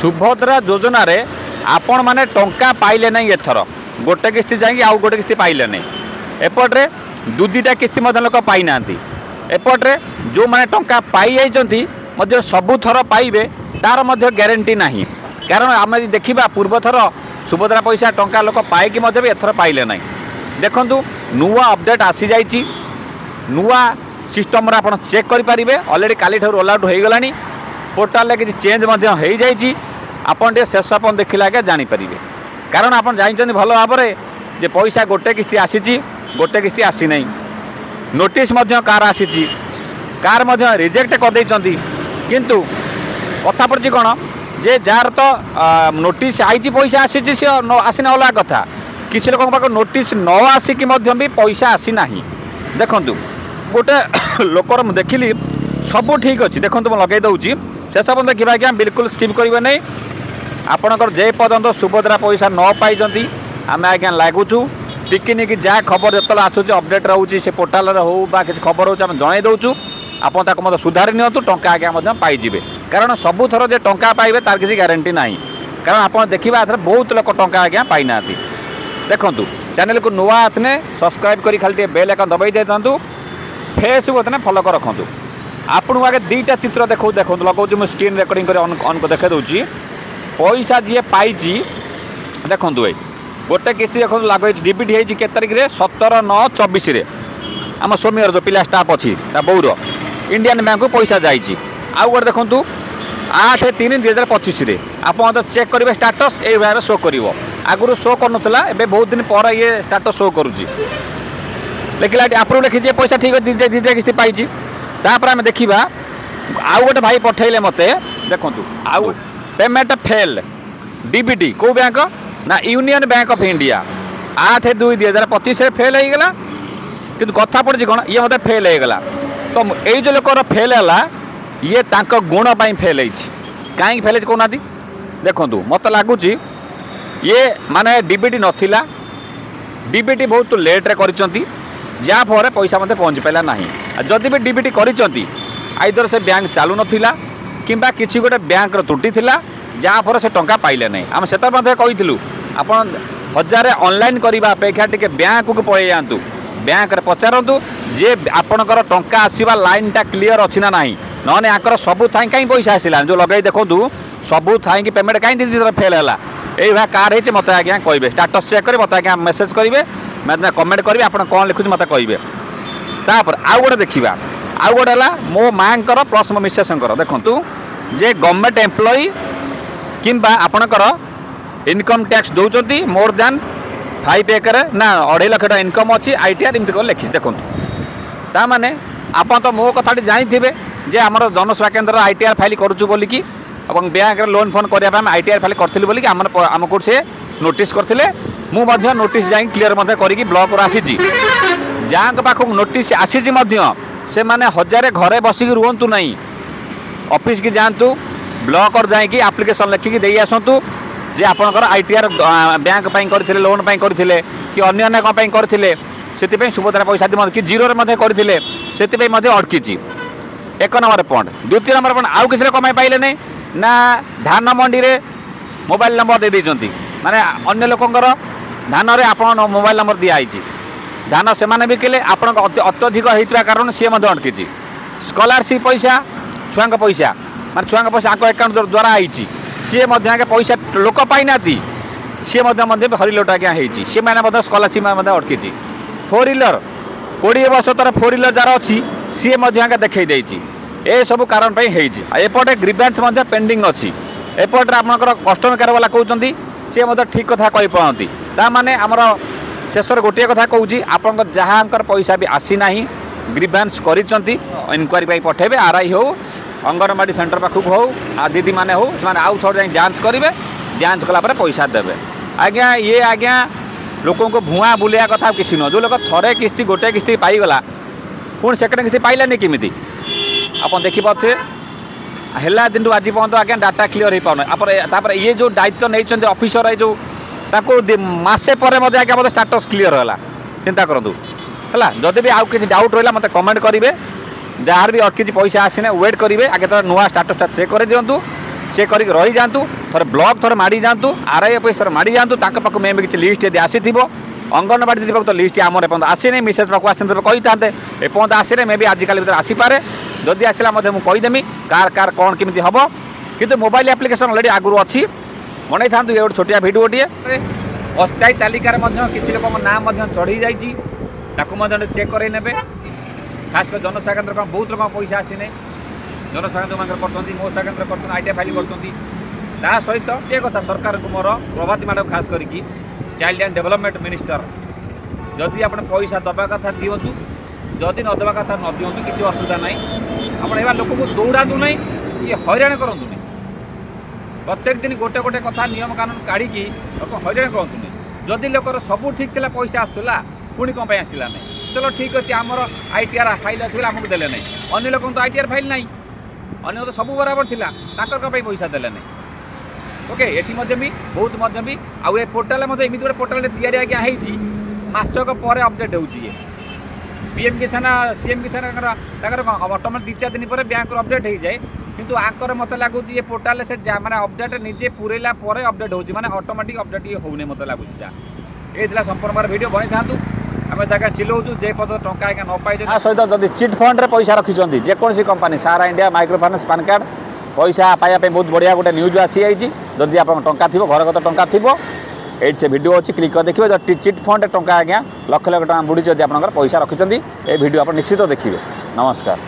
सुभद्रा योजन आपण मैंने टंका पाइले नहीं एथर गोटे किस्ती जाकि आउ गोटे किस्ती पाइले नहीं एपटे दुईटा किस्ती लोक पाई ना एपटे जो मैंने टंका पाई जाइए सबु थर पाइबे तार ग्यारंटी नहीं कारण आम देखा पूर्व थर सुभद्रा पैसा टंका लोक पाइकी भी एथर पाइले नहीं देखु नुआ अपडेट आसी जाइए नुआ सिस्टम आप चेक करेंगे अलरेडी काली रोल आउट हो गला पोर्टाल किसी चेंज हो जाइए आपन शेष आप देखला आगे जानीपर कारण आप जानते भल भाव जे पैसा गोटे किस्ती आसी गोटे किस्ती आसी नहीं नोटिस कार आसी कार रिजेक्ट करदे किंतु कथा पड़ी कौन जे जार तो नोटिस आई पैसा आसी सी आसीना अलग कथा किसी लोक पाक नोटिस न आसिकी भी पैसा आसी ना देखु गोटे लोकर देखिली सब ठीक अच्छे देखो मुझे लगे दूसरी शेष आप देखा आज्ञा बिल्कुल स्किप करेंगे नहीं आपणकर जे पर्यंत सुभद्रा पैसा न पाई आम आज्ञा लगुचु टिकिनिक जहाँ खबर जो आसूँ अपडेट रोचे से पोर्टाल हो किसी खबर हो जन दूँ आपको सुधारी नियंतु टंका आज्ञा पाइबे कारण सबू थर जो टंका पाइबे तार किसी ग्यारंटी ना कारण आप देखा बहुत लोग टंका आज्ञा पाई ना देखु चैनल को नुआ आथने सब्सक्राइब कर खाली बेल आइकन दबाई देता फेसबुक फॉलो कर रखु आपको आगे दुईटा चित्र देखो देखो लगुच मुझे स्क्रीन रेकर्डिंग कर अन देखे दूसरी पैसा जी पाई देखु गोटे किस्ती देखो लगे डिबिट होती के तारीख में 17/9/24 आम सोमियर जो पिला स्टाफ अच्छी बौर इंडियन बैंक को पैसा जाइए आउ गोटे देखूँ 8/3/2025 आप चेक करेंगे स्टाटस ये भाव शो कर आगुरी शो करना बहुत दिन पर ये स्टाटस शो करुच्ची लिखला आप लिखी पैसा ठीक है दीटा किस्ती पाई आम देखा आउ गोटे भाई पठेले मत देखु आउ पेमेंट फेल डीबीटी कौ बैंक ना union bank of India 8/2/2025 fail हो गला कि कथा पड़ी कौन ये मत फेल हो गला तो यही जो लोकर फेल है ये तांको गुण पर फेल कहीं फेल कहना देखु मत लगुच ये माने डीबीटी नथिला डीबीटी बहुत लेट्रे कर जहाँफल पैसा मत पहुँच पाला ना जदि भी डीबीटी करिसेंती आइदर से बैंक चालू नथिला किंबा किसी गोटे बैंक त्रुटि थिला जहाँफल से टंका पाइले नहीं आम से कही आप 1000 ऑनलाइन करने अपेक्षा टे बैंक को पलि जातु बैंक रे पचारतु जे आपणकर टंका आसवा लाइनटा क्लीयर अच्छी ना ना ना आकर सबू थाई कहीं पैसा आसला जो लगे देखो सबू थाई कि पेमेंट कहीं फेल है यही भाई कार है मत आज्ञा कहे स्टाटस चेक करेंगे मत आज्ञा मेसेज करेंगे मैं कमेंट करी आप कौन लिखुच मत कहे तापर आउ गोटे देखा आउ गोटे है मो माँ प्लस मो मिसेस देखु जे गवर्नमेंट एम्प्लॉई किंबा आपणकर इनकम टैक्स दौरान मोर दैन 5 एकर ना 2.5 लाख इनकम अच्छी ITR एमती कर लिखी देखो ताने आप तो मो कथा जानी जे आमर जनसेवा केन्द्र ITR फाइल करुचु बोलिकी बैंक लोन फोन करने ITR फाइल करी बोलिकी आमको से नोटिस करते मुझे नोटिस जा क्लीयर करी ब्लॉक आसी जहाँ पाख नोटिस आसी से मैंने 1000 घरे बसिक रुहतु नहीं ऑफिस की जातु ब्लॉक जाकि एप्लिकेशन लिखिकी दे आसतु जे आपणकर ITR बैंक करते लोन करते कि अन्य कौन करते से सुभद्रा पैसा कि जीरो करते से अटकी 1 नंबर पॉइंट 2 नंबर पॉइंट आउ किसी कमाई पाइले नहीं ना धान मंडी रे मोबाइल नंबर दे देइचंती माने अन्य लोकंकर धान रे आपण मोबाइल नंबर दिखाई धान से मैंने बिकिले आप अत्यधिक होता कारण सी अटकी स्कॉलरशिप पैसा छुआ पैसा माने छुआ पैसा आक अकाउंट द्वारा आई सी आगे पैसा लोक पाई ना सी हरिलोट आज्ञा होती सी मैंने स्कॉलरशिप अटकी 4 व्हीलर 20 वर्ष तर 4 व्हीलर जार अच्छी सी आगे देखई देती ए सब कारण एपटे ग्रीवेंस पेंडिंग अच्छी एपटे आपंकर कस्टमर केयर वाला कहते सी ठीक कथा कही पाती ताने आमर शेष गोटे कथा कहूँ आप जहाँ पैसा भी आसी ना ग्रीवेंस कर इनक्वारी पठेबे RI हो अंगनवाड़ी सेंटर पाखक हो दीदी मैंने हो आउ थोड़े जांच करेंगे जांच कलापर पैसा देवे आज्ञा ये आज्ञा लोक भुआ बुलिया कथा किसी नुह जो लोग थरे किस्ती गोटे किस्ती पाईगला पुणी सेकेंड किस्ती पाइलानी केमी आप देखिपे है दिन आज पर्यटन आज्ञा डाटा क्लीयर हो पाने ये जो दायित्व नहीं ऑफिसर ये जो मसे पर आज्ञा मतलब स्टाटस क्लीयर है चिंता करूँ है जदि भी आउ किसी डाउट रहा मतलब कमेंट करेंगे जहाँ भी अटकी पैसा आसीना वेट करेंगे आगे तो नुआ स्टाटसटा चेक कर दिंतु चेक कर रही जातु थोड़े ब्लॉक थोड़े माड़ी जातु आरआई ऑफिस थोड़े माड़ी जातु पाक मे भी किसी लिस्ट यदि आसी अंगनवाड़ी दीदी तो लिस्ट आमर एपर्त आसीनी मिसेज पाक आसी कही था एपर्त आसीने मे भी आजिकल भर आसीपे जदि आसला मुझे कहीदेमी कार कार कौन केमी हम कि मोबाइल एप्लिकेशन अलरेडी आगुरी अच्छी बन था ये गोटे छोटिया भिडियोटे अस्थायी तालिकार किसी लोक नाम चढ़ी जाइए चेक कर खास कर जनसाधारण कौन बहुत लोग पैसा आसी ना जनसाधारण जो कर मो सागर कर आईटीआई फाइल कर सहित ये कथा सरकार को मोर प्रभाती मैडम खास करके चाइल्ड एंड डेवलपमेंट मिनिस्टर जदि आप पैसा दबा कथा दिंतु जदि न दबा कथा न दिंतु किसी असुविधा ना आप लोक को दौड़ातु ना ये हैरान करूँ ना प्रत्येक दिन गोटे गोटे कथा नियम कानून काढ़ी लोक हैरान करूँ ना जदि लोकर सब ठीक था पैसा आसूला पुणी कौन आसला ना चलो ठीक अच्छे आमर आईटीआर फाइल अच्छे आमको देले ना अन्य लोक तो आईटीआर फाइल ना अन्य तो सब बराबर था पैसा देले ना ओके ये भी बहुत भी आउ ये पोर्टाल एमती गोटे पोर्टाल या मासक पर अपडेट हो पीएम किसान सीएम किसान ऑटोमेटिक 2-4 दिन पर बैंक अपडेट हो जाए किंतु आंकर मत लगुच ये पोर्टाल से माने अपडेट निजे पूरेला पर अपडेट हो माने ऑटोमेटिक अपडेट ये होने मत लगुच ये संपूर्ण बार वीडियो बनी था आम जगह चिल्लाऊँ जे पद टंका आज्ञा न पाई सहित जब चिट फंड पैसा रखिंट जेकोसी कंपानी सारा India micro finance PAN card पैसा पाइबा बहुत बढ़िया गोटे न्यूज आसी जदि आप टंका थी घरगत टंका थी ये से वीडियो अच्छी क्लिक कर देखिए जब चिट फंड टंका आज्ञा लक्ष लक्ष टका बुड़ी जब आप पैसा रखिंट ये वीडियो आप निश्चित देखिए। नमस्कार।